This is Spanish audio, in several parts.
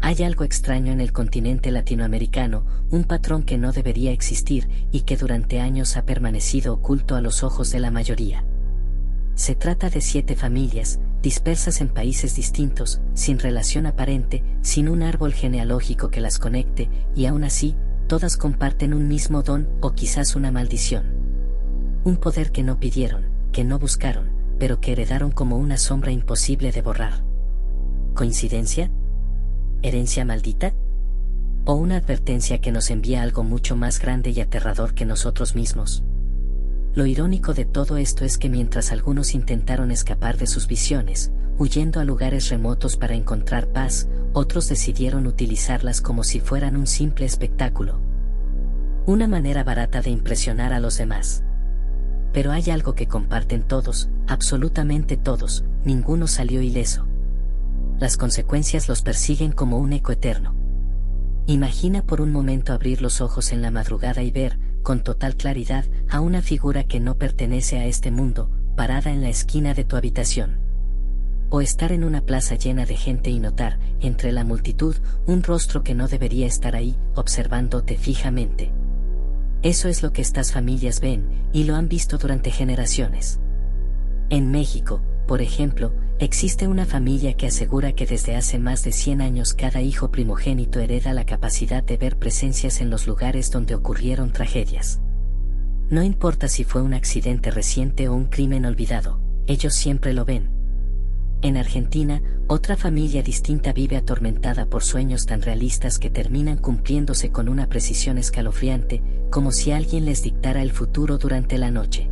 Hay algo extraño en el continente latinoamericano, un patrón que no debería existir y que durante años ha permanecido oculto a los ojos de la mayoría. Se trata de 7 familias, dispersas en países distintos, sin relación aparente, sin un árbol genealógico que las conecte, y aún así, todas comparten un mismo don o quizás una maldición. Un poder que no pidieron, que no buscaron, pero que heredaron como una sombra imposible de borrar. ¿Coincidencia? ¿Herencia maldita? ¿O una advertencia que nos envía algo mucho más grande y aterrador que nosotros mismos? Lo irónico de todo esto es que mientras algunos intentaron escapar de sus visiones, huyendo a lugares remotos para encontrar paz, otros decidieron utilizarlas como si fueran un simple espectáculo. Una manera barata de impresionar a los demás. Pero hay algo que comparten todos, absolutamente todos, ninguno salió ileso. Las consecuencias los persiguen como un eco eterno. Imagina por un momento abrir los ojos en la madrugada y ver, con total claridad, a una figura que no pertenece a este mundo, parada en la esquina de tu habitación. O estar en una plaza llena de gente y notar, entre la multitud, un rostro que no debería estar ahí, observándote fijamente. Eso es lo que estas familias ven, y lo han visto durante generaciones. En México, por ejemplo, existe una familia que asegura que desde hace más de 100 años cada hijo primogénito hereda la capacidad de ver presencias en los lugares donde ocurrieron tragedias. No importa si fue un accidente reciente o un crimen olvidado, ellos siempre lo ven. En Argentina, otra familia distinta vive atormentada por sueños tan realistas que terminan cumpliéndose con una precisión escalofriante, como si alguien les dictara el futuro durante la noche.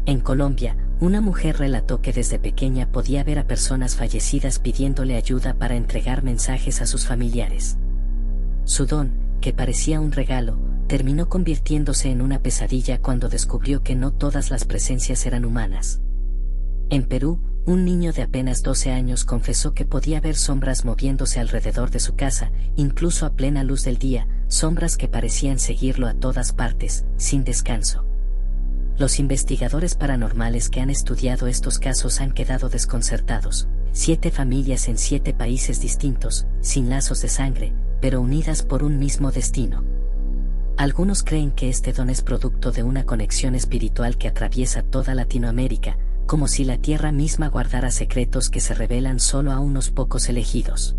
En Colombia, una mujer relató que desde pequeña podía ver a personas fallecidas pidiéndole ayuda para entregar mensajes a sus familiares. Su don, que parecía un regalo, terminó convirtiéndose en una pesadilla cuando descubrió que no todas las presencias eran humanas. En Perú, un niño de apenas 12 años confesó que podía ver sombras moviéndose alrededor de su casa, incluso a plena luz del día, sombras que parecían seguirlo a todas partes, sin descanso. Los investigadores paranormales que han estudiado estos casos han quedado desconcertados. 7 familias en 7 países distintos, sin lazos de sangre, pero unidas por un mismo destino. Algunos creen que este don es producto de una conexión espiritual que atraviesa toda Latinoamérica, como si la tierra misma guardara secretos que se revelan solo a unos pocos elegidos.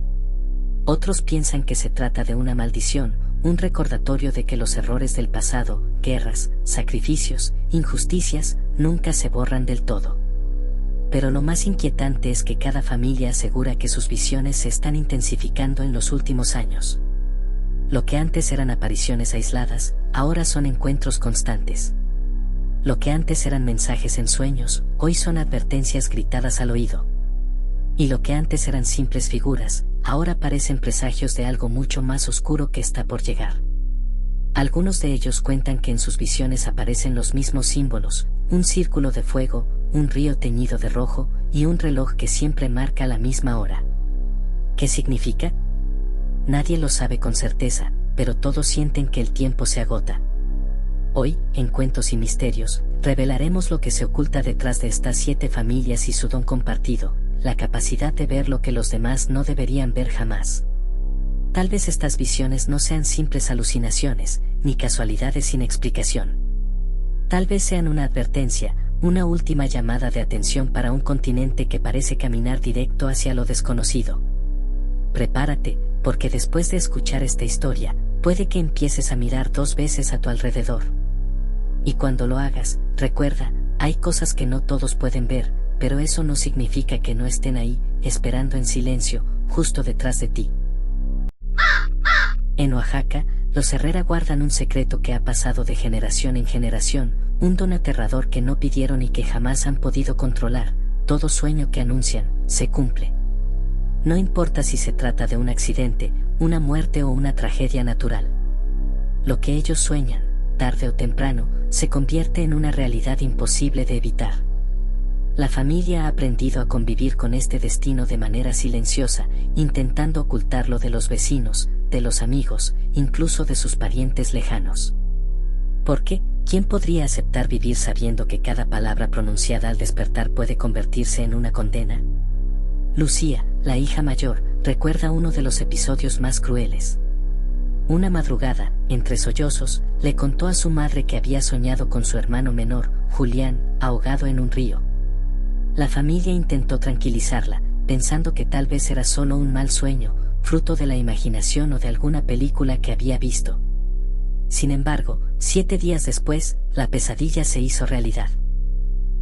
Otros piensan que se trata de una maldición, un recordatorio de que los errores del pasado, guerras, sacrificios, injusticias, nunca se borran del todo. Pero lo más inquietante es que cada familia asegura que sus visiones se están intensificando en los últimos años. Lo que antes eran apariciones aisladas, ahora son encuentros constantes. Lo que antes eran mensajes en sueños, hoy son advertencias gritadas al oído. Y lo que antes eran simples figuras, ahora parecen presagios de algo mucho más oscuro que está por llegar. Algunos de ellos cuentan que en sus visiones aparecen los mismos símbolos, un círculo de fuego, un río teñido de rojo, y un reloj que siempre marca la misma hora. ¿Qué significa? Nadie lo sabe con certeza, pero todos sienten que el tiempo se agota. Hoy, en Cuentos y Misterios, revelaremos lo que se oculta detrás de estas 7 familias y su don compartido, la capacidad de ver lo que los demás no deberían ver jamás. Tal vez estas visiones no sean simples alucinaciones, ni casualidades sin explicación. Tal vez sean una advertencia, una última llamada de atención para un continente que parece caminar directo hacia lo desconocido. Prepárate, porque después de escuchar esta historia, puede que empieces a mirar 2 veces a tu alrededor. Y cuando lo hagas, recuerda, hay cosas que no todos pueden ver, pero eso no significa que no estén ahí, esperando en silencio, justo detrás de ti. En Oaxaca, los Herrera guardan un secreto que ha pasado de generación en generación, un don aterrador que no pidieron y que jamás han podido controlar. Todo sueño que anuncian, se cumple. No importa si se trata de un accidente, una muerte o una tragedia natural. Lo que ellos sueñan, tarde o temprano, se convierte en una realidad imposible de evitar. La familia ha aprendido a convivir con este destino de manera silenciosa, intentando ocultarlo de los vecinos, de los amigos, incluso de sus parientes lejanos. ¿Por qué? ¿Quién podría aceptar vivir sabiendo que cada palabra pronunciada al despertar puede convertirse en una condena? Lucía, la hija mayor, recuerda uno de los episodios más crueles. Una madrugada, entre sollozos, le contó a su madre que había soñado con su hermano menor, Julián, ahogado en un río. La familia intentó tranquilizarla, pensando que tal vez era solo un mal sueño, fruto de la imaginación o de alguna película que había visto. Sin embargo, 7 días después, la pesadilla se hizo realidad.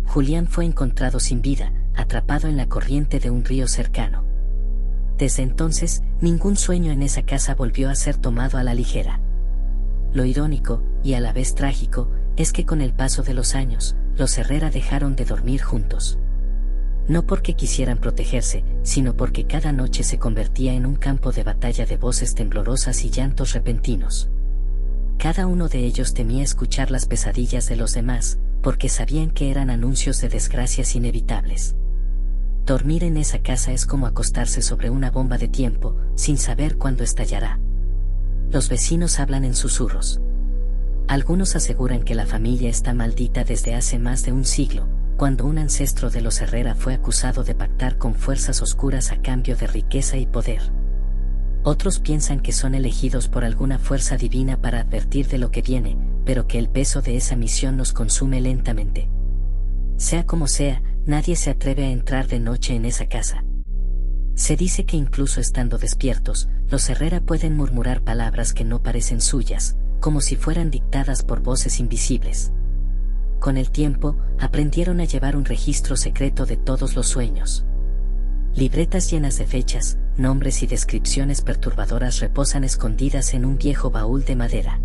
Julián fue encontrado sin vida, atrapado en la corriente de un río cercano. Desde entonces, ningún sueño en esa casa volvió a ser tomado a la ligera. Lo irónico, y a la vez trágico, es que con el paso de los años, los Herrera dejaron de dormir juntos. No porque quisieran protegerse, sino porque cada noche se convertía en un campo de batalla de voces temblorosas y llantos repentinos. Cada uno de ellos temía escuchar las pesadillas de los demás, porque sabían que eran anuncios de desgracias inevitables. Dormir en esa casa es como acostarse sobre una bomba de tiempo, sin saber cuándo estallará. Los vecinos hablan en susurros. Algunos aseguran que la familia está maldita desde hace más de un siglo, cuando un ancestro de los Herrera fue acusado de pactar con fuerzas oscuras a cambio de riqueza y poder. Otros piensan que son elegidos por alguna fuerza divina para advertir de lo que viene, pero que el peso de esa misión los consume lentamente. Sea como sea, nadie se atreve a entrar de noche en esa casa. Se dice que incluso estando despiertos, los Herrera pueden murmurar palabras que no parecen suyas, como si fueran dictadas por voces invisibles. Con el tiempo, aprendieron a llevar un registro secreto de todos los sueños. Libretas llenas de fechas, nombres y descripciones perturbadoras reposan escondidas en un viejo baúl de madera.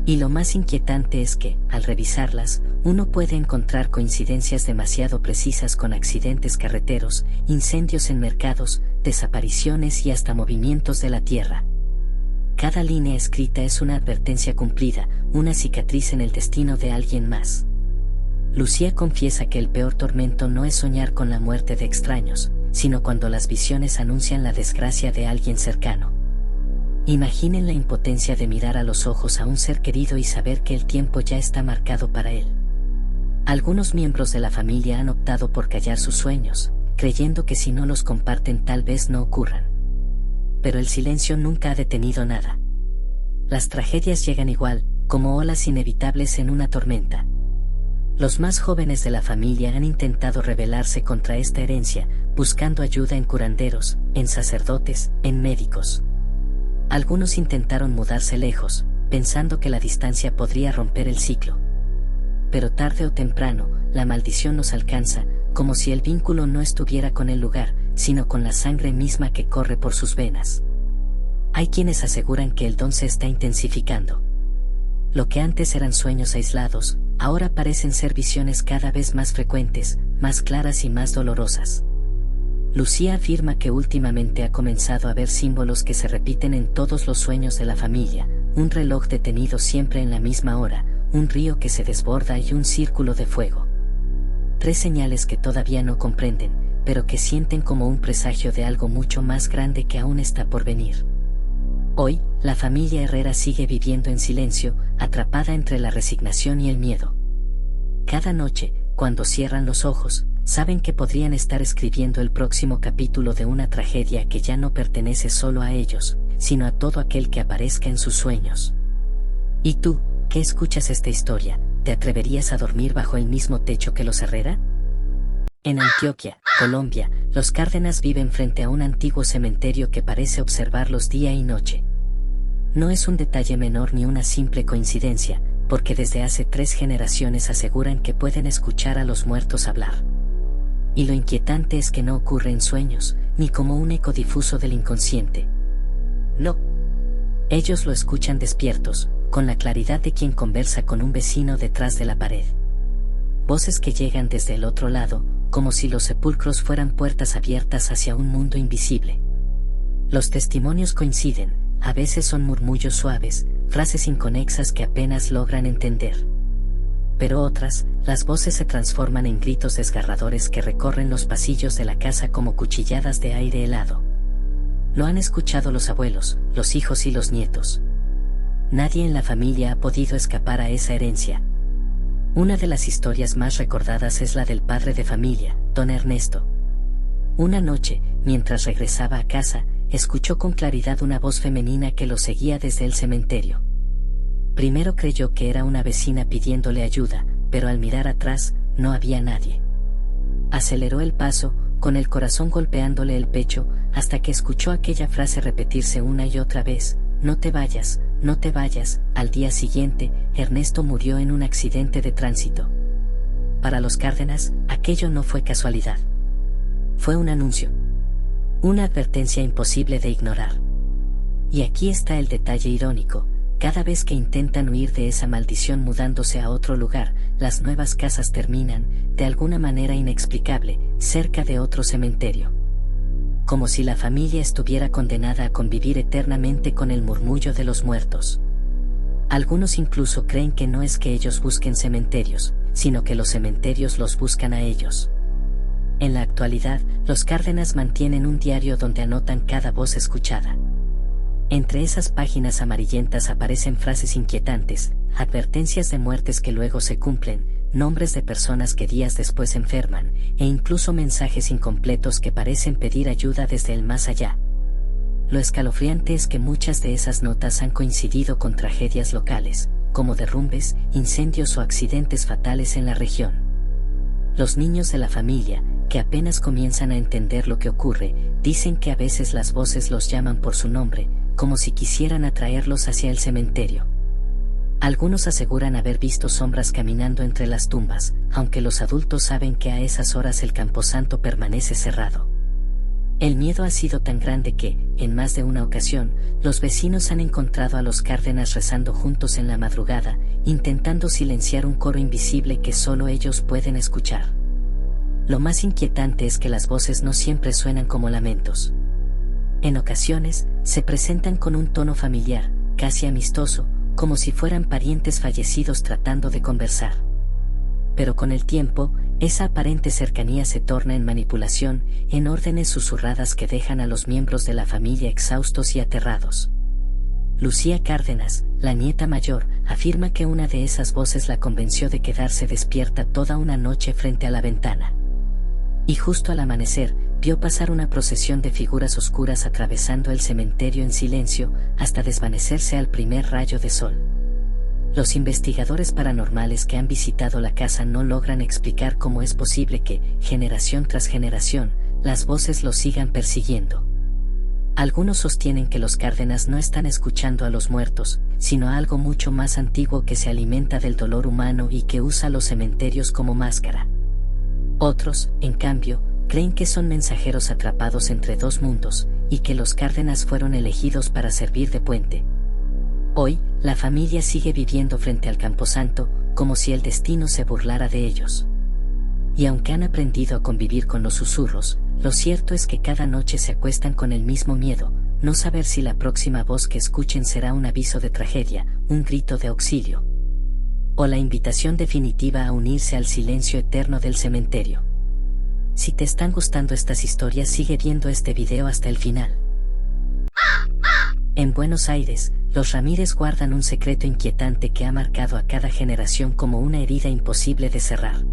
Y lo más inquietante es que, al revisarlas, uno puede encontrar coincidencias demasiado precisas con accidentes carreteros, incendios en mercados, desapariciones y hasta movimientos de la tierra. Cada línea escrita es una advertencia cumplida, una cicatriz en el destino de alguien más. Lucía confiesa que el peor tormento no es soñar con la muerte de extraños, sino cuando las visiones anuncian la desgracia de alguien cercano. Imaginen la impotencia de mirar a los ojos a un ser querido y saber que el tiempo ya está marcado para él. Algunos miembros de la familia han optado por callar sus sueños, creyendo que si no los comparten tal vez no ocurran. Pero el silencio nunca ha detenido nada. Las tragedias llegan igual, como olas inevitables en una tormenta. Los más jóvenes de la familia han intentado rebelarse contra esta herencia, buscando ayuda en curanderos, en sacerdotes, en médicos. Algunos intentaron mudarse lejos, pensando que la distancia podría romper el ciclo. Pero tarde o temprano, la maldición nos alcanza, como si el vínculo no estuviera con el lugar, sino con la sangre misma que corre por sus venas. Hay quienes aseguran que el don se está intensificando. Lo que antes eran sueños aislados, ahora parecen ser visiones cada vez más frecuentes, más claras y más dolorosas. Lucía afirma que últimamente ha comenzado a ver símbolos que se repiten en todos los sueños de la familia, un reloj detenido siempre en la misma hora, un río que se desborda y un círculo de fuego. 3 señales que todavía no comprenden, pero que sienten como un presagio de algo mucho más grande que aún está por venir. Hoy, la familia Herrera sigue viviendo en silencio, atrapada entre la resignación y el miedo. Cada noche, cuando cierran los ojos, saben que podrían estar escribiendo el próximo capítulo de una tragedia que ya no pertenece solo a ellos, sino a todo aquel que aparezca en sus sueños. ¿Y tú, que escuchas esta historia, te atreverías a dormir bajo el mismo techo que los Herrera? En Antioquia, Colombia, los Cárdenas viven frente a un antiguo cementerio que parece observarlos día y noche. No es un detalle menor ni una simple coincidencia, porque desde hace 3 generaciones aseguran que pueden escuchar a los muertos hablar. Y lo inquietante es que no ocurre en sueños, ni como un eco difuso del inconsciente. No. Ellos lo escuchan despiertos, con la claridad de quien conversa con un vecino detrás de la pared. Voces que llegan desde el otro lado, como si los sepulcros fueran puertas abiertas hacia un mundo invisible. Los testimonios coinciden, a veces son murmullos suaves, frases inconexas que apenas logran entender. Pero otras, las voces se transforman en gritos desgarradores que recorren los pasillos de la casa como cuchilladas de aire helado. Lo han escuchado los abuelos, los hijos y los nietos. Nadie en la familia ha podido escapar a esa herencia. Una de las historias más recordadas es la del padre de familia, don Ernesto. Una noche, mientras regresaba a casa, escuchó con claridad una voz femenina que lo seguía desde el cementerio. Primero creyó que era una vecina pidiéndole ayuda, pero al mirar atrás, no había nadie. Aceleró el paso, con el corazón golpeándole el pecho, hasta que escuchó aquella frase repetirse una y otra vez: no te vayas, no te vayas. Al día siguiente, Ernesto murió en un accidente de tránsito. Para los Cárdenas, aquello no fue casualidad. Fue un anuncio. Una advertencia imposible de ignorar. Y aquí está el detalle irónico: cada vez que intentan huir de esa maldición mudándose a otro lugar, las nuevas casas terminan, de alguna manera inexplicable, cerca de otro cementerio. Como si la familia estuviera condenada a convivir eternamente con el murmullo de los muertos. Algunos incluso creen que no es que ellos busquen cementerios, sino que los cementerios los buscan a ellos. En la actualidad, los Cárdenas mantienen un diario donde anotan cada voz escuchada. Entre esas páginas amarillentas aparecen frases inquietantes, advertencias de muertes que luego se cumplen, nombres de personas que días después enferman, e incluso mensajes incompletos que parecen pedir ayuda desde el más allá. Lo escalofriante es que muchas de esas notas han coincidido con tragedias locales, como derrumbes, incendios o accidentes fatales en la región. Los niños de la familia, que apenas comienzan a entender lo que ocurre, dicen que a veces las voces los llaman por su nombre, como si quisieran atraerlos hacia el cementerio. Algunos aseguran haber visto sombras caminando entre las tumbas, aunque los adultos saben que a esas horas el camposanto permanece cerrado. El miedo ha sido tan grande que, en más de una ocasión, los vecinos han encontrado a los Cárdenas rezando juntos en la madrugada, intentando silenciar un coro invisible que solo ellos pueden escuchar. Lo más inquietante es que las voces no siempre suenan como lamentos. En ocasiones, se presentan con un tono familiar, casi amistoso, como si fueran parientes fallecidos tratando de conversar. Pero con el tiempo, esa aparente cercanía se torna en manipulación, en órdenes susurradas que dejan a los miembros de la familia exhaustos y aterrados. Lucía Cárdenas, la nieta mayor, afirma que una de esas voces la convenció de quedarse despierta toda una noche frente a la ventana. Y justo al amanecer, vio pasar una procesión de figuras oscuras atravesando el cementerio en silencio, hasta desvanecerse al primer rayo de sol. Los investigadores paranormales que han visitado la casa no logran explicar cómo es posible que, generación tras generación, las voces los sigan persiguiendo. Algunos sostienen que los Cárdenas no están escuchando a los muertos, sino a algo mucho más antiguo que se alimenta del dolor humano y que usa los cementerios como máscara. Otros, en cambio, creen que son mensajeros atrapados entre dos mundos, y que los Cárdenas fueron elegidos para servir de puente. Hoy, la familia sigue viviendo frente al camposanto, como si el destino se burlara de ellos. Y aunque han aprendido a convivir con los susurros, lo cierto es que cada noche se acuestan con el mismo miedo, no saber si la próxima voz que escuchen será un aviso de tragedia, un grito de auxilio, o la invitación definitiva a unirse al silencio eterno del cementerio. Si te están gustando estas historias, sigue viendo este video hasta el final. En Buenos Aires, los Ramírez guardan un secreto inquietante que ha marcado a cada generación como una herida imposible de cerrar.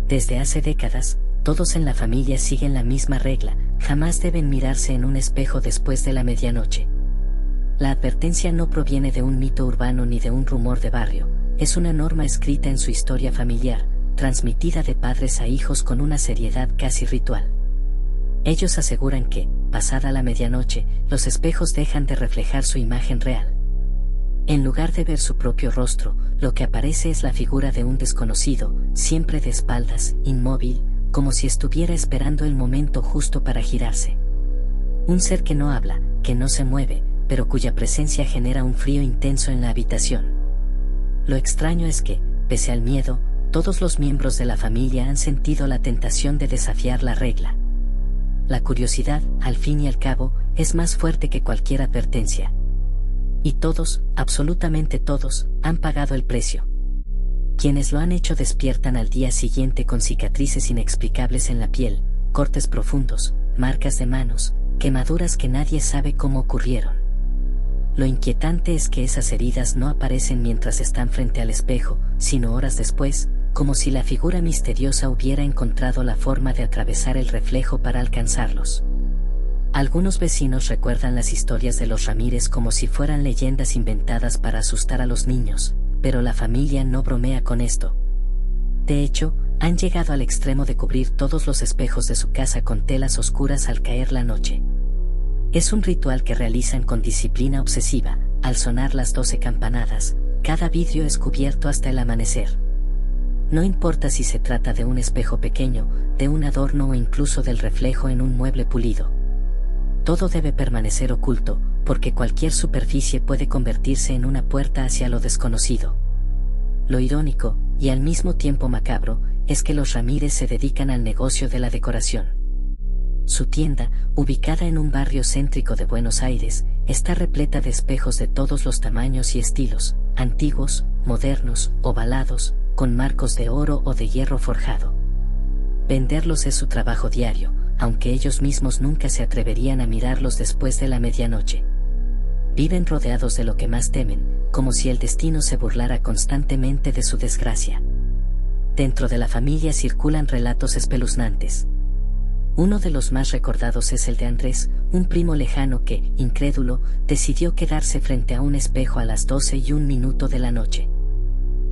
Desde hace décadas, todos en la familia siguen la misma regla: jamás deben mirarse en un espejo después de la medianoche. La advertencia no proviene de un mito urbano ni de un rumor de barrio, es una norma escrita en su historia familiar, transmitida de padres a hijos con una seriedad casi ritual. Ellos aseguran que, pasada la medianoche, los espejos dejan de reflejar su imagen real. En lugar de ver su propio rostro, lo que aparece es la figura de un desconocido, siempre de espaldas, inmóvil, como si estuviera esperando el momento justo para girarse. Un ser que no habla, que no se mueve, pero cuya presencia genera un frío intenso en la habitación. Lo extraño es que, pese al miedo, todos los miembros de la familia han sentido la tentación de desafiar la regla. La curiosidad, al fin y al cabo, es más fuerte que cualquier advertencia. Y todos, absolutamente todos, han pagado el precio. Quienes lo han hecho despiertan al día siguiente con cicatrices inexplicables en la piel, cortes profundos, marcas de manos, quemaduras que nadie sabe cómo ocurrieron. Lo inquietante es que esas heridas no aparecen mientras están frente al espejo, sino horas después, como si la figura misteriosa hubiera encontrado la forma de atravesar el reflejo para alcanzarlos. Algunos vecinos recuerdan las historias de los Ramírez como si fueran leyendas inventadas para asustar a los niños, pero la familia no bromea con esto. De hecho, han llegado al extremo de cubrir todos los espejos de su casa con telas oscuras al caer la noche. Es un ritual que realizan con disciplina obsesiva. Al sonar las 12 campanadas, cada vidrio es cubierto hasta el amanecer. No importa si se trata de un espejo pequeño, de un adorno o incluso del reflejo en un mueble pulido. Todo debe permanecer oculto, porque cualquier superficie puede convertirse en una puerta hacia lo desconocido. Lo irónico, y al mismo tiempo macabro, es que los Ramírez se dedican al negocio de la decoración. Su tienda, ubicada en un barrio céntrico de Buenos Aires, está repleta de espejos de todos los tamaños y estilos, antiguos, modernos, ovalados, con marcos de oro o de hierro forjado. Venderlos es su trabajo diario, aunque ellos mismos nunca se atreverían a mirarlos después de la medianoche. Viven rodeados de lo que más temen, como si el destino se burlara constantemente de su desgracia. Dentro de la familia circulan relatos espeluznantes. Uno de los más recordados es el de Andrés, un primo lejano que, incrédulo, decidió quedarse frente a un espejo a las 12:01 de la noche.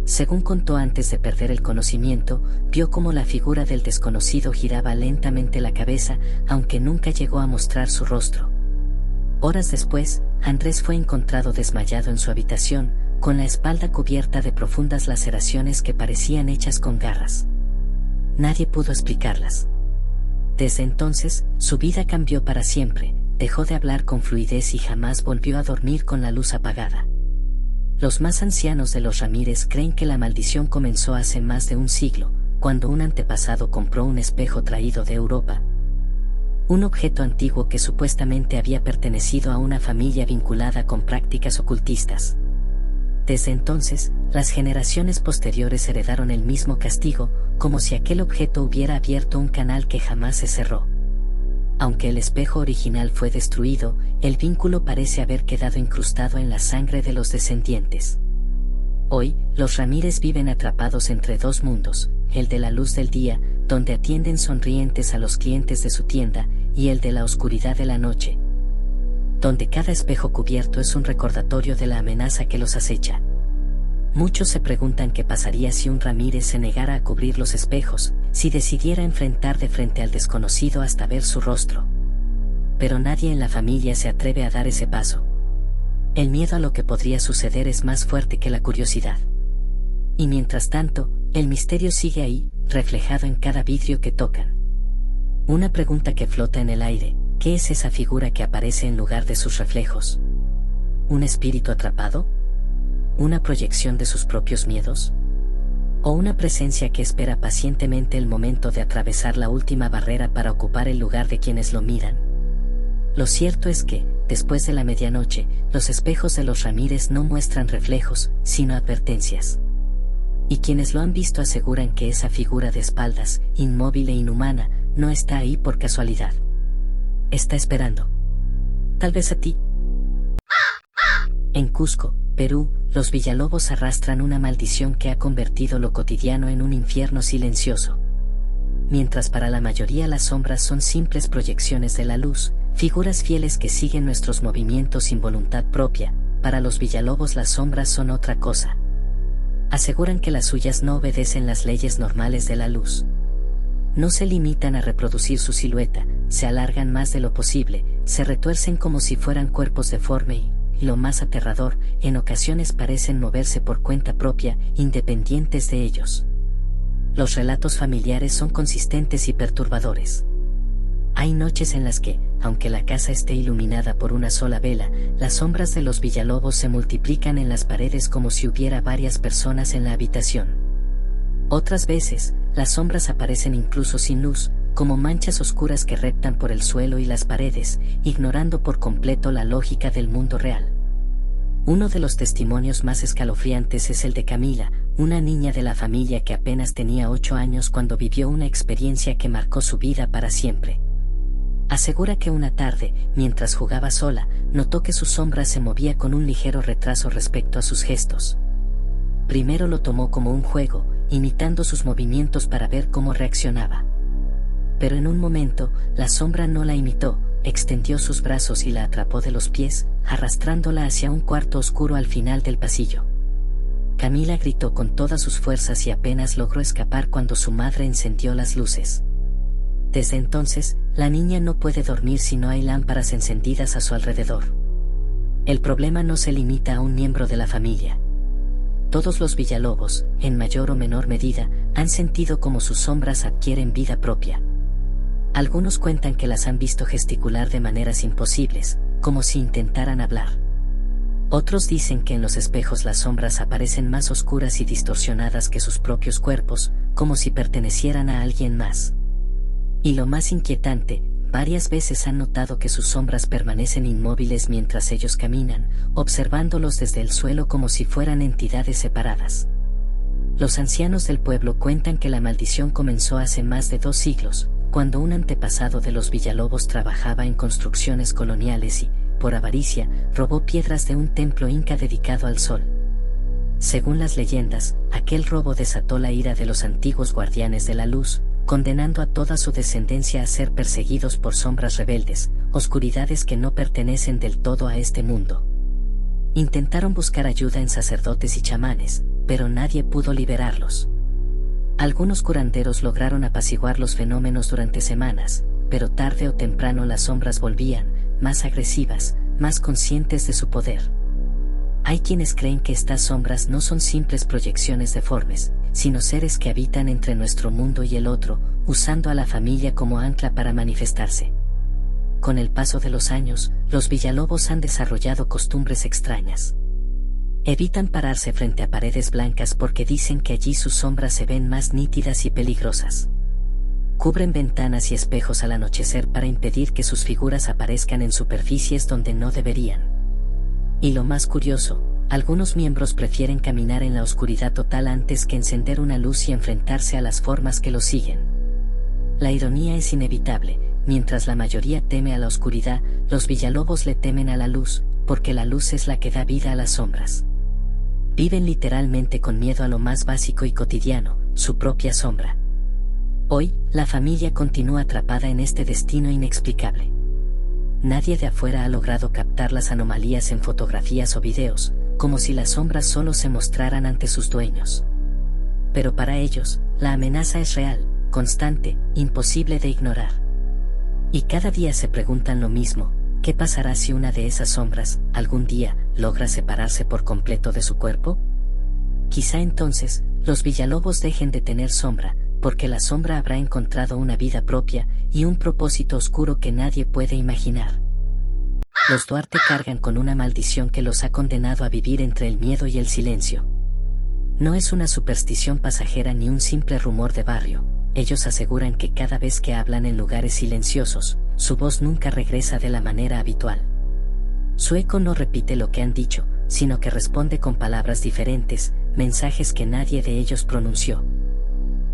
Según contó antes de perder el conocimiento, vio cómo la figura del desconocido giraba lentamente la cabeza, aunque nunca llegó a mostrar su rostro. Horas después, Andrés fue encontrado desmayado en su habitación, con la espalda cubierta de profundas laceraciones que parecían hechas con garras. Nadie pudo explicarlas. Desde entonces, su vida cambió para siempre, dejó de hablar con fluidez y jamás volvió a dormir con la luz apagada. Los más ancianos de los Ramírez creen que la maldición comenzó hace más de un siglo, cuando un antepasado compró un espejo traído de Europa. Un objeto antiguo que supuestamente había pertenecido a una familia vinculada con prácticas ocultistas. Desde entonces, las generaciones posteriores heredaron el mismo castigo, como si aquel objeto hubiera abierto un canal que jamás se cerró. Aunque el espejo original fue destruido, el vínculo parece haber quedado incrustado en la sangre de los descendientes. Hoy, los Ramírez viven atrapados entre dos mundos, el de la luz del día, donde atienden sonrientes a los clientes de su tienda, y el de la oscuridad de la noche, donde cada espejo cubierto es un recordatorio de la amenaza que los acecha. Muchos se preguntan qué pasaría si un Ramírez se negara a cubrir los espejos, si decidiera enfrentar de frente al desconocido hasta ver su rostro. Pero nadie en la familia se atreve a dar ese paso. El miedo a lo que podría suceder es más fuerte que la curiosidad. Y mientras tanto, el misterio sigue ahí, reflejado en cada vidrio que tocan. Una pregunta que flota en el aire: ¿qué es esa figura que aparece en lugar de sus reflejos? ¿Un espíritu atrapado? ¿Una proyección de sus propios miedos? ¿O una presencia que espera pacientemente el momento de atravesar la última barrera para ocupar el lugar de quienes lo miran? Lo cierto es que, después de la medianoche, los espejos de los Ramírez no muestran reflejos, sino advertencias. Y quienes lo han visto aseguran que esa figura de espaldas, inmóvil e inhumana, no está ahí por casualidad. Está esperando. Tal vez a ti. En Cusco, Perú, los Villalobos arrastran una maldición que ha convertido lo cotidiano en un infierno silencioso. Mientras para la mayoría las sombras son simples proyecciones de la luz, figuras fieles que siguen nuestros movimientos sin voluntad propia, para los Villalobos las sombras son otra cosa. Aseguran que las suyas no obedecen las leyes normales de la luz. No se limitan a reproducir su silueta, se alargan más de lo posible, se retuercen como si fueran cuerpos deformes y, lo más aterrador, en ocasiones parecen moverse por cuenta propia, independientes de ellos. Los relatos familiares son consistentes y perturbadores. Hay noches en las que, aunque la casa esté iluminada por una sola vela, las sombras de los Villalobos se multiplican en las paredes como si hubiera varias personas en la habitación. Otras veces, las sombras aparecen incluso sin luz, como manchas oscuras que reptan por el suelo y las paredes, ignorando por completo la lógica del mundo real. Uno de los testimonios más escalofriantes es el de Camila, una niña de la familia que apenas tenía 8 años cuando vivió una experiencia que marcó su vida para siempre. Asegura que una tarde, mientras jugaba sola, notó que su sombra se movía con un ligero retraso respecto a sus gestos. Primero lo tomó como un juego, imitando sus movimientos para ver cómo reaccionaba. Pero en un momento, la sombra no la imitó, extendió sus brazos y la atrapó de los pies, arrastrándola hacia un cuarto oscuro al final del pasillo. Camila gritó con todas sus fuerzas y apenas logró escapar cuando su madre encendió las luces. Desde entonces, la niña no puede dormir si no hay lámparas encendidas a su alrededor. El problema no se limita a un miembro de la familia. Todos los Villalobos, en mayor o menor medida, han sentido como sus sombras adquieren vida propia. Algunos cuentan que las han visto gesticular de maneras imposibles, como si intentaran hablar. Otros dicen que en los espejos las sombras aparecen más oscuras y distorsionadas que sus propios cuerpos, como si pertenecieran a alguien más. Y lo más inquietante, varias veces han notado que sus sombras permanecen inmóviles mientras ellos caminan, observándolos desde el suelo como si fueran entidades separadas. Los ancianos del pueblo cuentan que la maldición comenzó hace más de 2 siglos, cuando un antepasado de los Villalobos trabajaba en construcciones coloniales y, por avaricia, robó piedras de un templo inca dedicado al sol. Según las leyendas, aquel robo desató la ira de los antiguos guardianes de la luz, condenando a toda su descendencia a ser perseguidos por sombras rebeldes, oscuridades que no pertenecen del todo a este mundo. Intentaron buscar ayuda en sacerdotes y chamanes, pero nadie pudo liberarlos. Algunos curanderos lograron apaciguar los fenómenos durante semanas, pero tarde o temprano las sombras volvían, más agresivas, más conscientes de su poder. Hay quienes creen que estas sombras no son simples proyecciones deformes, sino seres que habitan entre nuestro mundo y el otro, usando a la familia como ancla para manifestarse. Con el paso de los años, los Villalobos han desarrollado costumbres extrañas. Evitan pararse frente a paredes blancas porque dicen que allí sus sombras se ven más nítidas y peligrosas. Cubren ventanas y espejos al anochecer para impedir que sus figuras aparezcan en superficies donde no deberían. Y lo más curioso, algunos miembros prefieren caminar en la oscuridad total antes que encender una luz y enfrentarse a las formas que los siguen. La ironía es inevitable, mientras la mayoría teme a la oscuridad, los Villalobos le temen a la luz, porque la luz es la que da vida a las sombras. Viven literalmente con miedo a lo más básico y cotidiano, su propia sombra. Hoy, la familia continúa atrapada en este destino inexplicable. Nadie de afuera ha logrado captar las anomalías en fotografías o videos, como si las sombras solo se mostraran ante sus dueños. Pero para ellos, la amenaza es real, constante, imposible de ignorar. Y cada día se preguntan lo mismo: ¿qué pasará si una de esas sombras, algún día, logra separarse por completo de su cuerpo? Quizá entonces, los Villalobos dejen de tener sombra, porque la sombra habrá encontrado una vida propia y un propósito oscuro que nadie puede imaginar. Los Duarte cargan con una maldición que los ha condenado a vivir entre el miedo y el silencio. No es una superstición pasajera ni un simple rumor de barrio. Ellos aseguran que cada vez que hablan en lugares silenciosos, su voz nunca regresa de la manera habitual. Su eco no repite lo que han dicho, sino que responde con palabras diferentes, mensajes que nadie de ellos pronunció.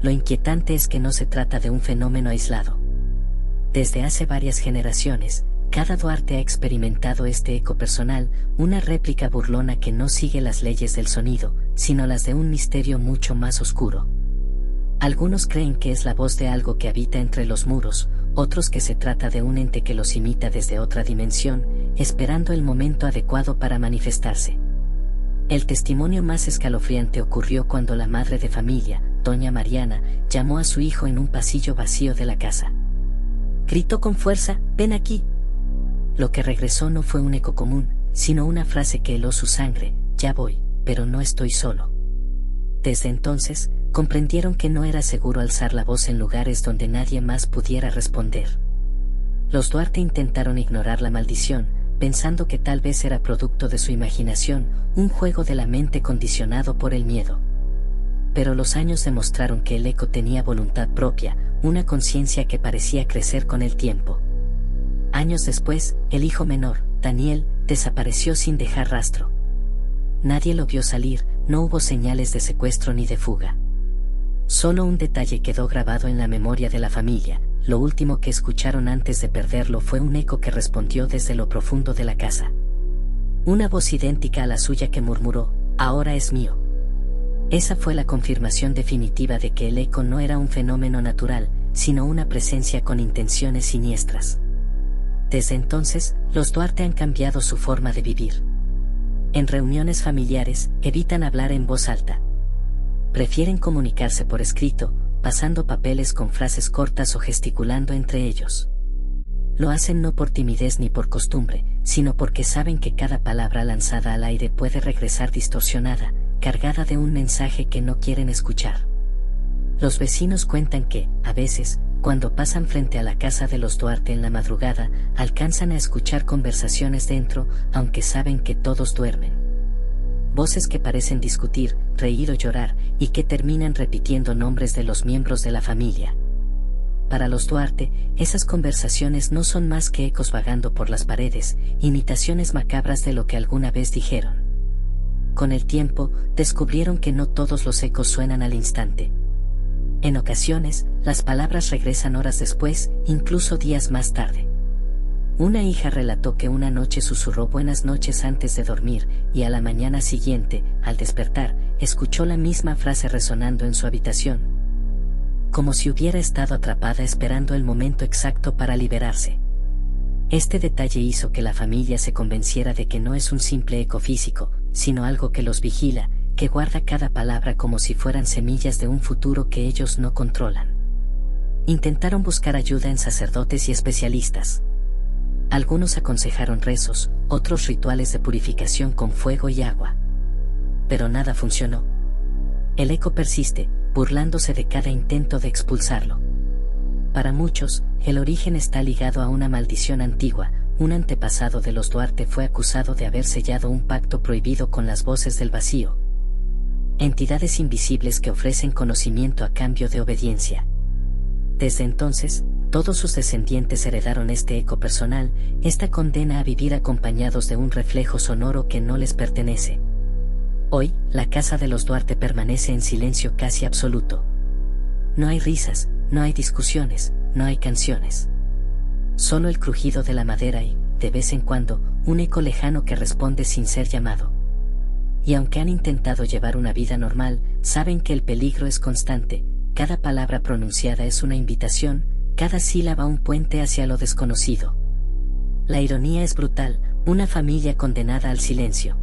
Lo inquietante es que no se trata de un fenómeno aislado. Desde hace varias generaciones, cada Duarte ha experimentado este eco personal, una réplica burlona que no sigue las leyes del sonido, sino las de un misterio mucho más oscuro. Algunos creen que es la voz de algo que habita entre los muros, otros que se trata de un ente que los imita desde otra dimensión, esperando el momento adecuado para manifestarse. El testimonio más escalofriante ocurrió cuando la madre de familia, doña Mariana, llamó a su hijo en un pasillo vacío de la casa. Gritó con fuerza: «¡Ven aquí!». Lo que regresó no fue un eco común, sino una frase que heló su sangre: «Ya voy, pero no estoy solo». Desde entonces, comprendieron que no era seguro alzar la voz en lugares donde nadie más pudiera responder. Los Duarte intentaron ignorar la maldición, pensando que tal vez era producto de su imaginación, un juego de la mente condicionado por el miedo. Pero los años demostraron que el eco tenía voluntad propia, una conciencia que parecía crecer con el tiempo. Años después, el hijo menor, Daniel, desapareció sin dejar rastro. Nadie lo vio salir, no hubo señales de secuestro ni de fuga. Solo un detalle quedó grabado en la memoria de la familia: lo último que escucharon antes de perderlo fue un eco que respondió desde lo profundo de la casa. Una voz idéntica a la suya que murmuró: «Ahora es mío». Esa fue la confirmación definitiva de que el eco no era un fenómeno natural, sino una presencia con intenciones siniestras. Desde entonces, los Duarte han cambiado su forma de vivir. En reuniones familiares, evitan hablar en voz alta. Prefieren comunicarse por escrito, pasando papeles con frases cortas o gesticulando entre ellos. Lo hacen no por timidez ni por costumbre, sino porque saben que cada palabra lanzada al aire puede regresar distorsionada, cargada de un mensaje que no quieren escuchar. Los vecinos cuentan que, a veces, cuando pasan frente a la casa de los Duarte en la madrugada, alcanzan a escuchar conversaciones dentro, aunque saben que todos duermen. Voces que parecen discutir, reír o llorar, y que terminan repitiendo nombres de los miembros de la familia. Para los Duarte, esas conversaciones no son más que ecos vagando por las paredes, imitaciones macabras de lo que alguna vez dijeron. Con el tiempo, descubrieron que no todos los ecos suenan al instante. En ocasiones, las palabras regresan horas después, incluso días más tarde. Una hija relató que una noche susurró buenas noches antes de dormir, y a la mañana siguiente, al despertar, escuchó la misma frase resonando en su habitación. Como si hubiera estado atrapada esperando el momento exacto para liberarse. Este detalle hizo que la familia se convenciera de que no es un simple eco físico, sino algo que los vigila, que guarda cada palabra como si fueran semillas de un futuro que ellos no controlan. Intentaron buscar ayuda en sacerdotes y especialistas. Algunos aconsejaron rezos, otros rituales de purificación con fuego y agua. Pero nada funcionó. El eco persiste, burlándose de cada intento de expulsarlo. Para muchos, el origen está ligado a una maldición antigua. Un antepasado de los Duarte fue acusado de haber sellado un pacto prohibido con las voces del vacío. Entidades invisibles que ofrecen conocimiento a cambio de obediencia. Desde entonces, todos sus descendientes heredaron este eco personal, esta condena a vivir acompañados de un reflejo sonoro que no les pertenece. Hoy, la casa de los Duarte permanece en silencio casi absoluto. No hay risas, no hay discusiones, no hay canciones. Solo el crujido de la madera y, de vez en cuando, un eco lejano que responde sin ser llamado. Y aunque han intentado llevar una vida normal, saben que el peligro es constante, cada palabra pronunciada es una invitación, cada sílaba un puente hacia lo desconocido. La ironía es brutal, una familia condenada al silencio.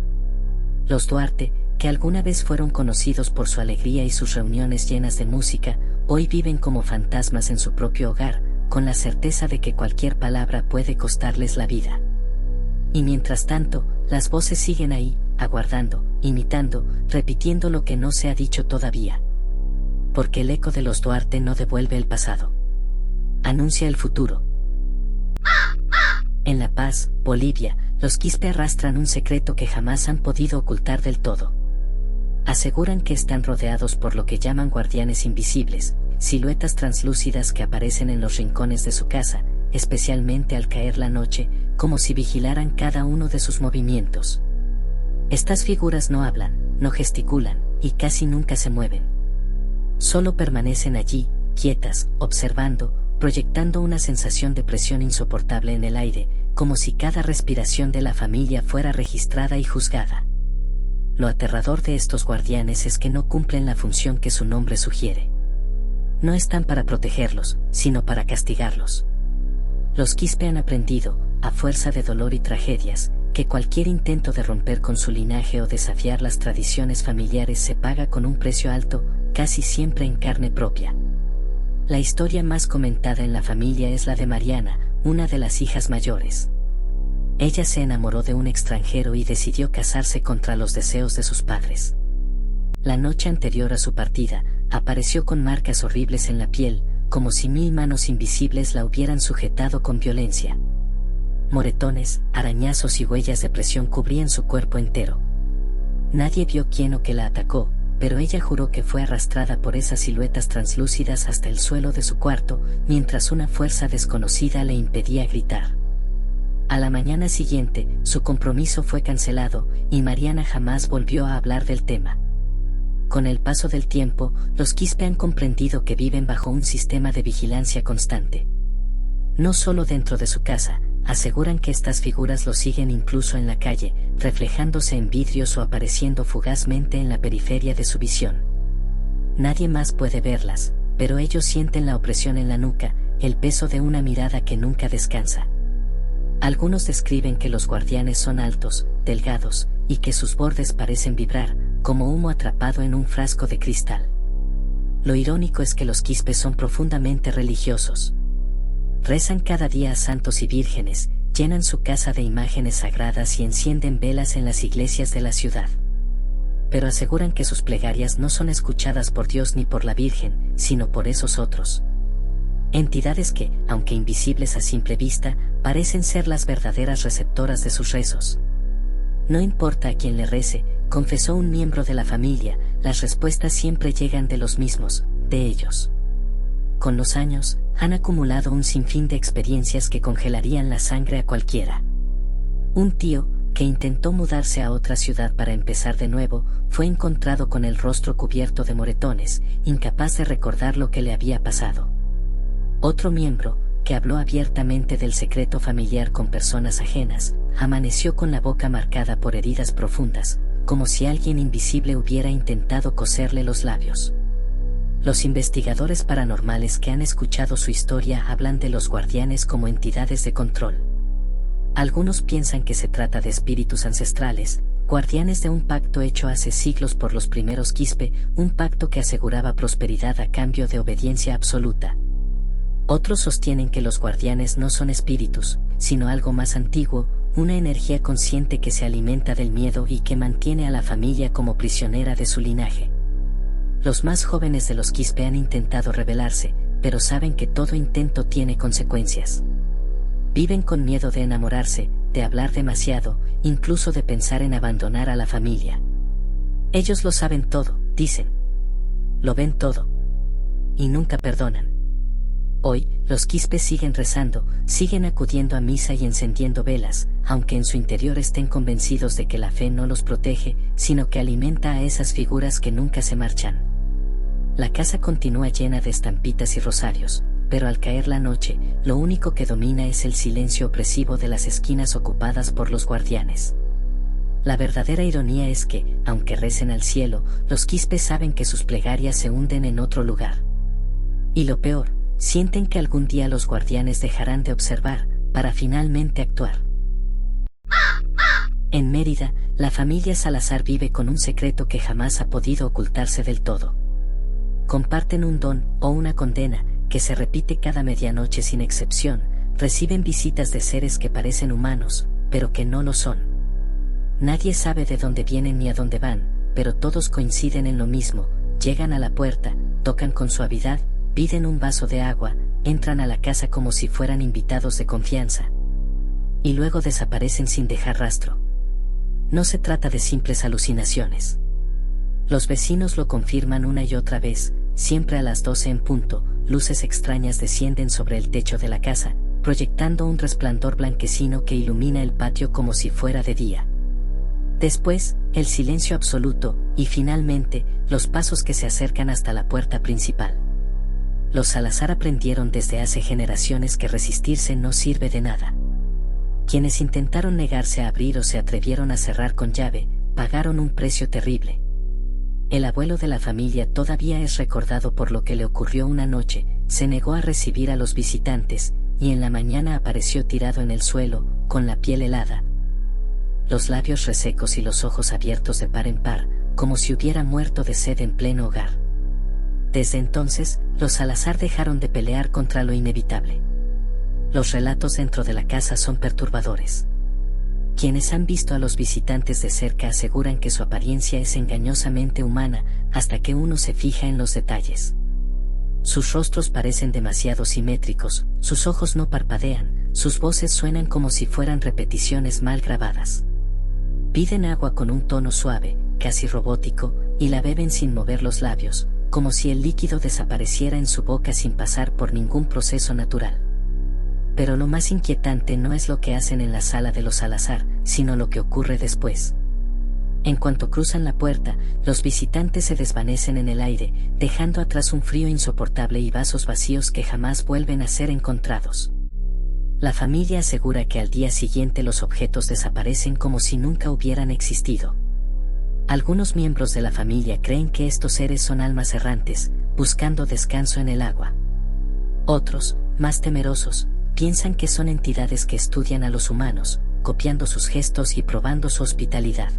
Los Duarte, que alguna vez fueron conocidos por su alegría y sus reuniones llenas de música, hoy viven como fantasmas en su propio hogar, con la certeza de que cualquier palabra puede costarles la vida. Y mientras tanto, las voces siguen ahí, aguardando, imitando, repitiendo lo que no se ha dicho todavía. Porque el eco de los Duarte no devuelve el pasado. Anuncia el futuro. En La Paz, Bolivia, los Quispe arrastran un secreto que jamás han podido ocultar del todo. Aseguran que están rodeados por lo que llaman guardianes invisibles, siluetas translúcidas que aparecen en los rincones de su casa, especialmente al caer la noche, como si vigilaran cada uno de sus movimientos. Estas figuras no hablan, no gesticulan, y casi nunca se mueven. Solo permanecen allí, quietas, observando, proyectando una sensación de presión insoportable en el aire, como si cada respiración de la familia fuera registrada y juzgada. Lo aterrador de estos guardianes es que no cumplen la función que su nombre sugiere. No están para protegerlos, sino para castigarlos. Los Quispe han aprendido, a fuerza de dolor y tragedias, que cualquier intento de romper con su linaje o desafiar las tradiciones familiares se paga con un precio alto, casi siempre en carne propia. La historia más comentada en la familia es la de Mariana, una de las hijas mayores. Ella se enamoró de un extranjero y decidió casarse contra los deseos de sus padres. La noche anterior a su partida, apareció con marcas horribles en la piel, como si 1000 manos invisibles la hubieran sujetado con violencia. Moretones, arañazos y huellas de presión cubrían su cuerpo entero. Nadie vio quién o qué la atacó, pero ella juró que fue arrastrada por esas siluetas translúcidas hasta el suelo de su cuarto, mientras una fuerza desconocida le impedía gritar. A la mañana siguiente, su compromiso fue cancelado, y Mariana jamás volvió a hablar del tema. Con el paso del tiempo, los Quispe han comprendido que viven bajo un sistema de vigilancia constante. No solo dentro de su casa, aseguran que estas figuras los siguen incluso en la calle, reflejándose en vidrios o apareciendo fugazmente en la periferia de su visión. Nadie más puede verlas, pero ellos sienten la opresión en la nuca, el peso de una mirada que nunca descansa. Algunos describen que los guardianes son altos, delgados, y que sus bordes parecen vibrar, como humo atrapado en un frasco de cristal. Lo irónico es que los quispes son profundamente religiosos. Rezan cada día a santos y vírgenes, llenan su casa de imágenes sagradas y encienden velas en las iglesias de la ciudad. Pero aseguran que sus plegarias no son escuchadas por Dios ni por la Virgen, sino por esos otros. Entidades que, aunque invisibles a simple vista, parecen ser las verdaderas receptoras de sus rezos. No importa a quién le rece, confesó un miembro de la familia, las respuestas siempre llegan de los mismos, de ellos. Con los años, han acumulado un sinfín de experiencias que congelarían la sangre a cualquiera. Un tío, que intentó mudarse a otra ciudad para empezar de nuevo, fue encontrado con el rostro cubierto de moretones, incapaz de recordar lo que le había pasado. Otro miembro, que habló abiertamente del secreto familiar con personas ajenas, amaneció con la boca marcada por heridas profundas, como si alguien invisible hubiera intentado coserle los labios. Los investigadores paranormales que han escuchado su historia hablan de los guardianes como entidades de control. Algunos piensan que se trata de espíritus ancestrales, guardianes de un pacto hecho hace siglos por los primeros Quispe, un pacto que aseguraba prosperidad a cambio de obediencia absoluta. Otros sostienen que los guardianes no son espíritus, sino algo más antiguo, una energía consciente que se alimenta del miedo y que mantiene a la familia como prisionera de su linaje. Los más jóvenes de los Quispe han intentado rebelarse, pero saben que todo intento tiene consecuencias. Viven con miedo de enamorarse, de hablar demasiado, incluso de pensar en abandonar a la familia. Ellos lo saben todo, dicen. Lo ven todo. Y nunca perdonan. Hoy, los Quispes siguen rezando, siguen acudiendo a misa y encendiendo velas, aunque en su interior estén convencidos de que la fe no los protege, sino que alimenta a esas figuras que nunca se marchan. La casa continúa llena de estampitas y rosarios, pero al caer la noche, lo único que domina es el silencio opresivo de las esquinas ocupadas por los guardianes. La verdadera ironía es que, aunque recen al cielo, los Quispes saben que sus plegarias se hunden en otro lugar. Y lo peor, sienten que algún día los guardianes dejarán de observar, para finalmente actuar. En Mérida, la familia Salazar vive con un secreto que jamás ha podido ocultarse del todo. Comparten un don, o una condena, que se repite cada medianoche sin excepción, reciben visitas de seres que parecen humanos, pero que no lo son. Nadie sabe de dónde vienen ni a dónde van, pero todos coinciden en lo mismo, llegan a la puerta, tocan con suavidad, piden un vaso de agua, entran a la casa como si fueran invitados de confianza. Y luego desaparecen sin dejar rastro. No se trata de simples alucinaciones. Los vecinos lo confirman una y otra vez, siempre a las 12 en punto, luces extrañas descienden sobre el techo de la casa, proyectando un resplandor blanquecino que ilumina el patio como si fuera de día. Después, el silencio absoluto, y finalmente, los pasos que se acercan hasta la puerta principal. Los Salazar aprendieron desde hace generaciones que resistirse no sirve de nada. Quienes intentaron negarse a abrir o se atrevieron a cerrar con llave, pagaron un precio terrible. El abuelo de la familia todavía es recordado por lo que le ocurrió una noche, se negó a recibir a los visitantes, y en la mañana apareció tirado en el suelo, con la piel helada, los labios resecos y los ojos abiertos de par en par, como si hubiera muerto de sed en pleno hogar. Desde entonces, los Salazar dejaron de pelear contra lo inevitable. Los relatos dentro de la casa son perturbadores. Quienes han visto a los visitantes de cerca aseguran que su apariencia es engañosamente humana, hasta que uno se fija en los detalles. Sus rostros parecen demasiado simétricos, sus ojos no parpadean, sus voces suenan como si fueran repeticiones mal grabadas. Piden agua con un tono suave, casi robótico, y la beben sin mover los labios, como si el líquido desapareciera en su boca sin pasar por ningún proceso natural. Pero lo más inquietante no es lo que hacen en la sala de los Salazar, sino lo que ocurre después. En cuanto cruzan la puerta, los visitantes se desvanecen en el aire, dejando atrás un frío insoportable y vasos vacíos que jamás vuelven a ser encontrados. La familia asegura que al día siguiente los objetos desaparecen como si nunca hubieran existido. Algunos miembros de la familia creen que estos seres son almas errantes, buscando descanso en el agua. Otros, más temerosos, piensan que son entidades que estudian a los humanos, copiando sus gestos y probando su hospitalidad.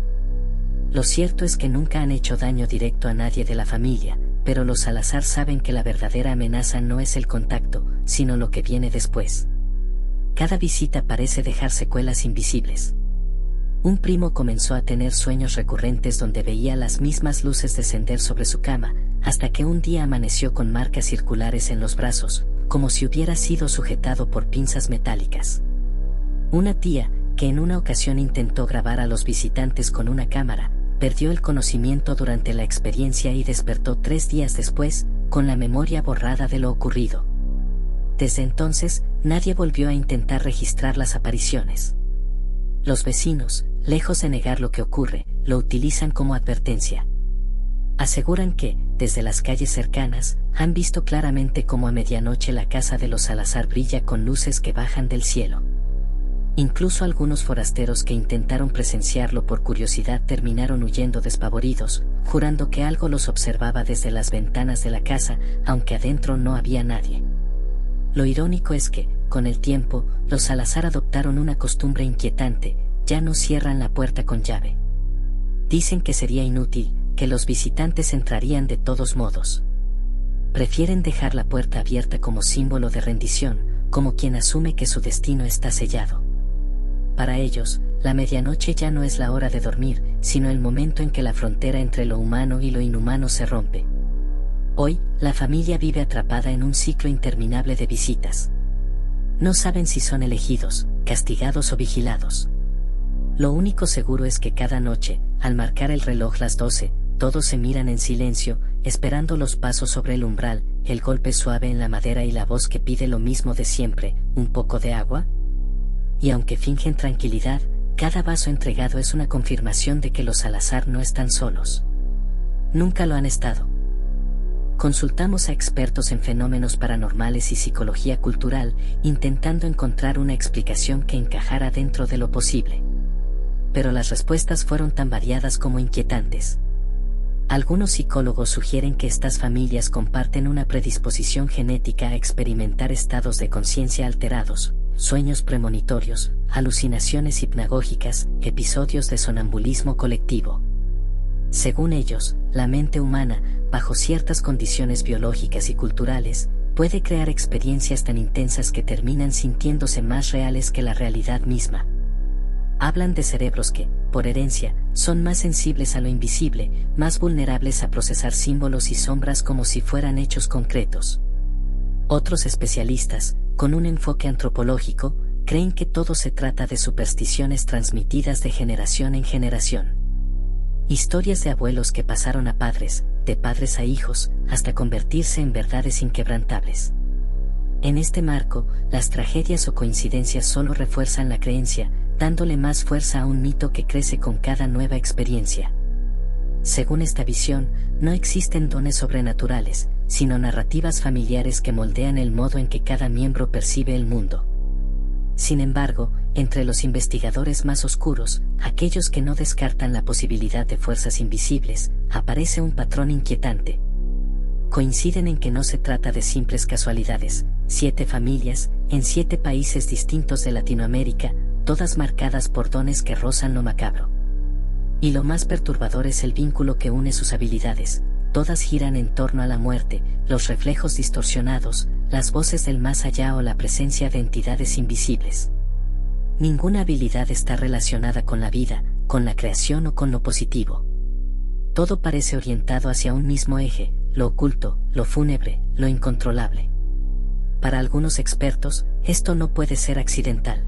Lo cierto es que nunca han hecho daño directo a nadie de la familia, pero los Salazar saben que la verdadera amenaza no es el contacto, sino lo que viene después. Cada visita parece dejar secuelas invisibles. Un primo comenzó a tener sueños recurrentes donde veía las mismas luces descender sobre su cama, hasta que un día amaneció con marcas circulares en los brazos, como si hubiera sido sujetado por pinzas metálicas. Una tía, que en una ocasión intentó grabar a los visitantes con una cámara, perdió el conocimiento durante la experiencia y despertó 3 días después, con la memoria borrada de lo ocurrido. Desde entonces, nadie volvió a intentar registrar las apariciones. Los vecinos, lejos de negar lo que ocurre, lo utilizan como advertencia. Aseguran que, desde las calles cercanas, han visto claramente cómo a medianoche la casa de los Salazar brilla con luces que bajan del cielo. Incluso algunos forasteros que intentaron presenciarlo por curiosidad terminaron huyendo despavoridos, jurando que algo los observaba desde las ventanas de la casa, aunque adentro no había nadie. Lo irónico es que, con el tiempo, los Salazar adoptaron una costumbre inquietante: ya no cierran la puerta con llave. Dicen que sería inútil, que los visitantes entrarían de todos modos. Prefieren dejar la puerta abierta como símbolo de rendición, como quien asume que su destino está sellado. Para ellos, la medianoche ya no es la hora de dormir, sino el momento en que la frontera entre lo humano y lo inhumano se rompe. Hoy, la familia vive atrapada en un ciclo interminable de visitas. No saben si son elegidos, castigados o vigilados. Lo único seguro es que cada noche, al marcar el reloj las 12, todos se miran en silencio, esperando los pasos sobre el umbral, el golpe suave en la madera y la voz que pide lo mismo de siempre: ¿un poco de agua? Y aunque fingen tranquilidad, cada vaso entregado es una confirmación de que los Salazar no están solos. Nunca lo han estado. Consultamos a expertos en fenómenos paranormales y psicología cultural, intentando encontrar una explicación que encajara dentro de lo posible. Pero las respuestas fueron tan variadas como inquietantes. Algunos psicólogos sugieren que estas familias comparten una predisposición genética a experimentar estados de conciencia alterados, sueños premonitorios, alucinaciones hipnagógicas, episodios de sonambulismo colectivo. Según ellos, la mente humana, bajo ciertas condiciones biológicas y culturales, puede crear experiencias tan intensas que terminan sintiéndose más reales que la realidad misma. Hablan de cerebros que, por herencia, son más sensibles a lo invisible, más vulnerables a procesar símbolos y sombras como si fueran hechos concretos. Otros especialistas, con un enfoque antropológico, creen que todo se trata de supersticiones transmitidas de generación en generación. Historias de abuelos que pasaron a padres, de padres a hijos, hasta convertirse en verdades inquebrantables. En este marco, las tragedias o coincidencias solo refuerzan la creencia, dándole más fuerza a un mito que crece con cada nueva experiencia. Según esta visión, no existen dones sobrenaturales, sino narrativas familiares que moldean el modo en que cada miembro percibe el mundo. Sin embargo, entre los investigadores más oscuros, aquellos que no descartan la posibilidad de fuerzas invisibles, aparece un patrón inquietante. Coinciden en que no se trata de simples casualidades: 7 familias, en 7 países distintos de Latinoamérica, todas marcadas por dones que rozan lo macabro. Y lo más perturbador es el vínculo que une sus habilidades: todas giran en torno a la muerte, los reflejos distorsionados, las voces del más allá o la presencia de entidades invisibles. Ninguna habilidad está relacionada con la vida, con la creación o con lo positivo. Todo parece orientado hacia un mismo eje: lo oculto, lo fúnebre, lo incontrolable. Para algunos expertos, esto no puede ser accidental.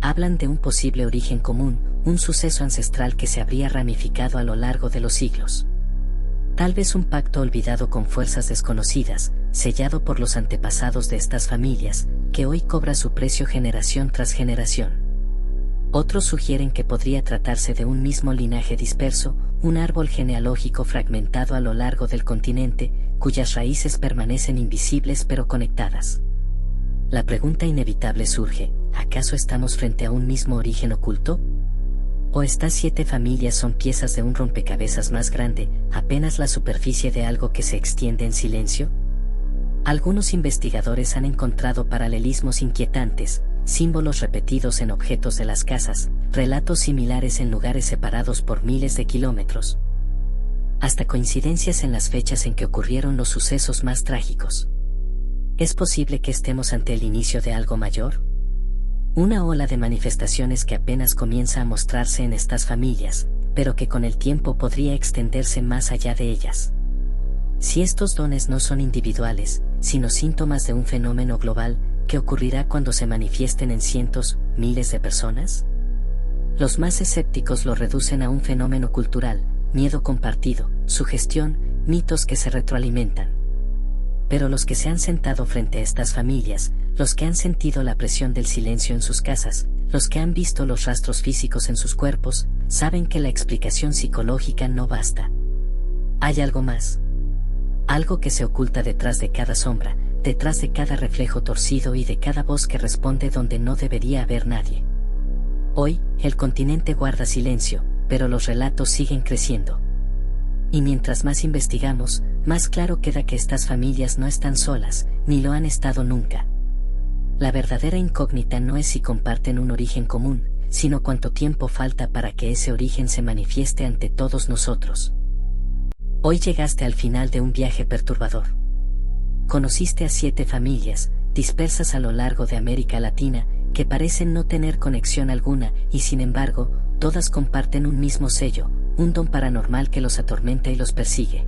Hablan de un posible origen común, un suceso ancestral que se habría ramificado a lo largo de los siglos. Tal vez un pacto olvidado con fuerzas desconocidas, sellado por los antepasados de estas familias, que hoy cobra su precio generación tras generación. Otros sugieren que podría tratarse de un mismo linaje disperso, un árbol genealógico fragmentado a lo largo del continente, cuyas raíces permanecen invisibles pero conectadas. La pregunta inevitable surge, ¿acaso estamos frente a un mismo origen oculto? ¿O estas 7 familias son piezas de un rompecabezas más grande, apenas la superficie de algo que se extiende en silencio? Algunos investigadores han encontrado paralelismos inquietantes, símbolos repetidos en objetos de las casas, relatos similares en lugares separados por miles de kilómetros, hasta coincidencias en las fechas en que ocurrieron los sucesos más trágicos. ¿Es posible que estemos ante el inicio de algo mayor? Una ola de manifestaciones que apenas comienza a mostrarse en estas familias, pero que con el tiempo podría extenderse más allá de ellas. Si estos dones no son individuales, sino síntomas de un fenómeno global, ¿qué ocurrirá cuando se manifiesten en cientos, miles de personas? Los más escépticos lo reducen a un fenómeno cultural, miedo compartido, sugestión, mitos que se retroalimentan. Pero los que se han sentado frente a estas familias, los que han sentido la presión del silencio en sus casas, los que han visto los rastros físicos en sus cuerpos, saben que la explicación psicológica no basta. Hay algo más. Algo que se oculta detrás de cada sombra, detrás de cada reflejo torcido y de cada voz que responde donde no debería haber nadie. Hoy, el continente guarda silencio, pero los relatos siguen creciendo. Y mientras más investigamos, más claro queda que estas familias no están solas, ni lo han estado nunca. La verdadera incógnita no es si comparten un origen común, sino cuánto tiempo falta para que ese origen se manifieste ante todos nosotros. Hoy llegaste al final de un viaje perturbador. Conociste a 7 familias, dispersas a lo largo de América Latina, que parecen no tener conexión alguna, y sin embargo, todas comparten un mismo sello, un don paranormal que los atormenta y los persigue.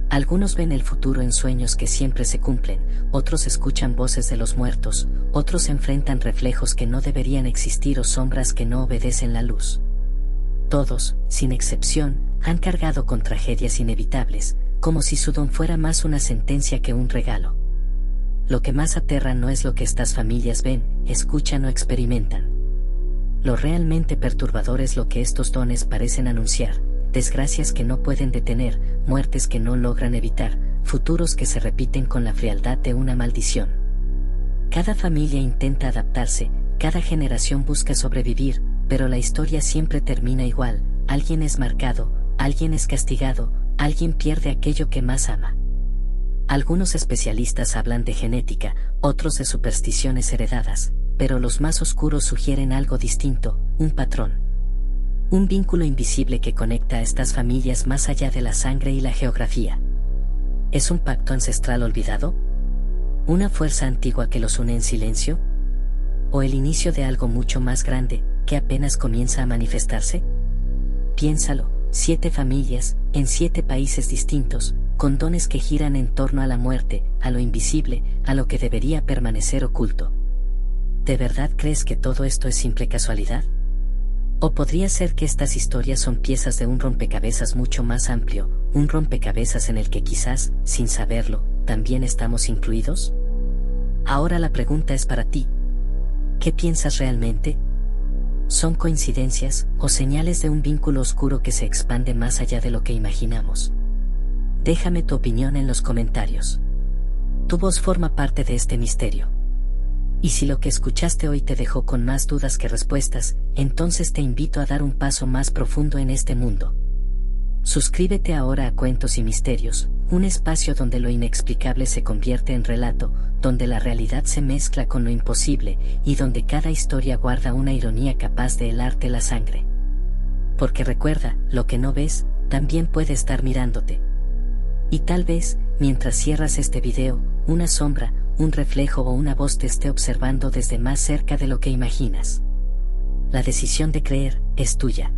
Algunos ven el futuro en sueños que siempre se cumplen, otros escuchan voces de los muertos, otros enfrentan reflejos que no deberían existir o sombras que no obedecen la luz. Todos, sin excepción, han cargado con tragedias inevitables, como si su don fuera más una sentencia que un regalo. Lo que más aterra no es lo que estas familias ven, escuchan o experimentan. Lo realmente perturbador es lo que estos dones parecen anunciar: desgracias que no pueden detener, muertes que no logran evitar, futuros que se repiten con la frialdad de una maldición. Cada familia intenta adaptarse, cada generación busca sobrevivir, pero la historia siempre termina igual: alguien es marcado, alguien es castigado, alguien pierde aquello que más ama. Algunos especialistas hablan de genética, otros de supersticiones heredadas, pero los más oscuros sugieren algo distinto: un patrón. Un vínculo invisible que conecta a estas familias más allá de la sangre y la geografía. ¿Es un pacto ancestral olvidado? ¿Una fuerza antigua que los une en silencio? ¿O el inicio de algo mucho más grande, que apenas comienza a manifestarse? Piénsalo: 7 familias, en 7 países distintos, con dones que giran en torno a la muerte, a lo invisible, a lo que debería permanecer oculto. ¿De verdad crees que todo esto es simple casualidad? ¿O podría ser que estas historias son piezas de un rompecabezas mucho más amplio, un rompecabezas en el que quizás, sin saberlo, también estamos incluidos? Ahora la pregunta es para ti. ¿Qué piensas realmente? ¿Son coincidencias o señales de un vínculo oscuro que se expande más allá de lo que imaginamos? Déjame tu opinión en los comentarios. Tu voz forma parte de este misterio. Y si lo que escuchaste hoy te dejó con más dudas que respuestas, entonces te invito a dar un paso más profundo en este mundo. Suscríbete ahora a Cuentos y Misterios, un espacio donde lo inexplicable se convierte en relato, donde la realidad se mezcla con lo imposible, y donde cada historia guarda una ironía capaz de helarte la sangre. Porque recuerda, lo que no ves, también puede estar mirándote. Y tal vez, mientras cierras este video, una sombra, un reflejo o una voz te esté observando desde más cerca de lo que imaginas. La decisión de creer es tuya.